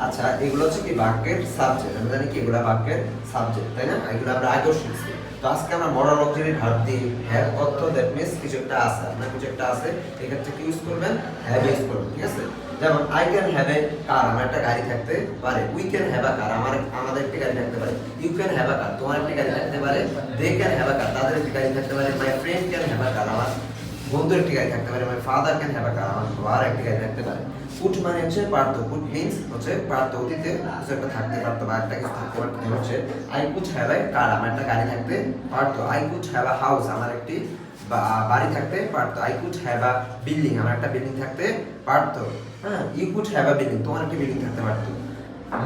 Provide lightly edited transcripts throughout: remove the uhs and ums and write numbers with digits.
আচ্ছা, এগুলো হচ্ছে কি বাক্যের সাবজেক্ট। আমরা জানি কি এগুলো বাক্যের সাবজেক্ট, তাই না? এগুলো আমরা আগেও শিখছি। তো আজকে আমরা মডাল অক্সিলারি ভার্ব দিয়ে হ্যাভ অর্থ দ্যাট মিন্স কিছু একটা আছে, আপনার কিছু একটা আছে, এক্ষেত্রে কি ইউজ করবেন? হ্যাভ ইউজ করবেন, ঠিক আছে? যেমন I can have a car, আমার একটা গাড়ি থাকতে পারে। উই ক্যান হ্যাভ আ কার, আমাদের একটা গাড়ি থাকতে পারে। You can have a car, তোমার একটা গাড়ি থাকতে পারে। দে ক্যান হ্যাভ আ কার, তাদের একটা গাড়ি থাকতে পারে। My friend can have a car, আমার বন্ধুর একটি গাড়ি থাকতে পারে। My father can have a car, আমার বাবার একটি গাড়ি থাকতে পারে। পুট মানে হচ্ছে পারতো, পুট মিন্স হচ্ছে পারতো, অতীতে কিছু একটা থাকতে পারতো বা একটা কিছু থাকতে পারতো। যেমন হচ্ছে I could have a car, আমার একটা গাড়ি থাকতে পারতো। I could have a house, আমার একটি বাড়ি থাকতে পারতো। I could have a building, আমার একটা বিল্ডিং থাকতে পারতো। হ্যাঁ, you could have a building, তোমার একটা বিল্ডিং থাকতে পারতো।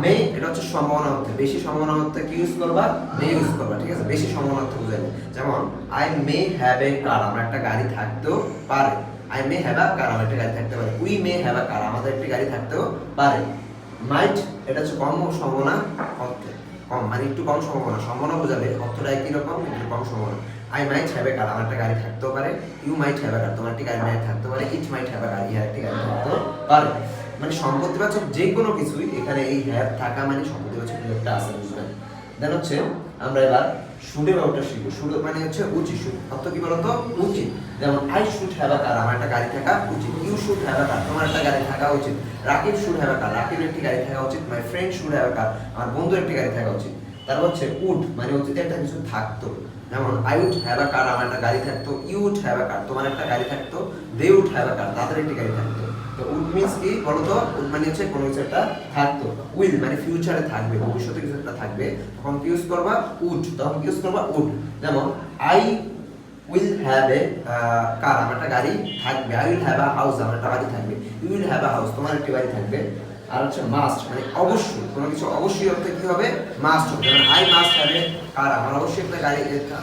মে এটা হচ্ছে সম্ভাবনা অর্থে, বেশি সম্ভাবনা অর্থে কি ইউজ করবা? মে ইউজ করবা, ঠিক আছে? বেশি সম্ভাবনা অর্থে বুঝাইবে। যেমন I may have a car, আমার একটা গাড়ি থাকতেও পারে। I may have a car, আমার একটা গাড়ি থাকতে পারে। উই মে হ্যাভ আ কার, আমাদের একটি গাড়ি থাকতেও পারে। মাইট এটা হচ্ছে কম সম্ভাবনা অর্থে, কম মানে একটু কম সম্ভাবনা, সম্ভাবনা বোঝাবে, অর্থটা একই রকম কিন্তু কম সম্ভাবনা। I might have a car, আমার একটা গাড়ি থাকতেও পারে। ইউ মাইট হ্যাভ এ কার, তোমার একটি গাড়ি মাইট থাকতে পারে। ইট মাইট হ্যাভ এ কার, ইহার একটি গাড়ি থাকতেও পারে। মানে সম্পত্তিবাচক যে কোনো কিছুই এখানে এই হ্যাভ থাকা মানে সম্পত্তিবাচক কিছু একটা আছে, বুঝবেন? দেন হচ্ছে আমরা এবার শুডের ব্যাপারটা শিখবো। শুড মানে হচ্ছে উচিত, শুড অর্থ কি বলতো? উচিত। যেমন I should have a car, আমার একটা গাড়ি থাকা উচিত। You should have a car, তোমার একটা গাড়ি থাকা উচিত। Rakib should have a car, রাকিবের একটি গাড়ি থাকা উচিত। My friend should have a car, আমার বন্ধুর একটি গাড়ি থাকা উচিত। তারপর হচ্ছে উড মানে অতীতে একটা কিছু থাকতো। যেমন I would have a car, আমার একটা গাড়ি থাকতো। You would have a car, তোমার একটা গাড়ি থাকতো। দে উড হ্যাভ আ কার, তাদের একটি গাড়ি থাকতো। তো উড মিন্স কি বলতো? উড মানে হচ্ছে কোনো কিছু একটা থাকতো। উইল মানে ফিউচারে থাকবে, ভবিষ্যতে কিছু একটা থাকবে, তখন কি ইউজ করবা? উড, তখন কি ইউজ করবা? উড। যেমন I will have a car, আমার একটা গাড়ি থাকবে। I will have a house, আমার একটা বাড়ি থাকবে। You will have a house, তোমার একটি বাড়ি থাকবে। আর হচ্ছে মাস্ট মানে অবশ্যই, কোনো কিছু অবশ্যই অর্থে কি হবে? মাস্ট হবে। যেমন I must have a car, আমার অবশ্যই একটা গাড়ি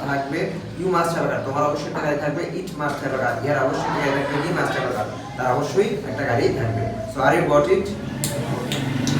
থাকবে। You must have a car, তোমার অবশ্যই একটা গাড়ি থাকবে। ইট মাস্ট হ্যাভ আ কার, ইয়ার অবশ্যই একটা গাড়ি থাকবে। হি মাস্ট হ্যাভ আ কার, তার অবশ্যই একটা গাড়ি থাকবে। So are you got it?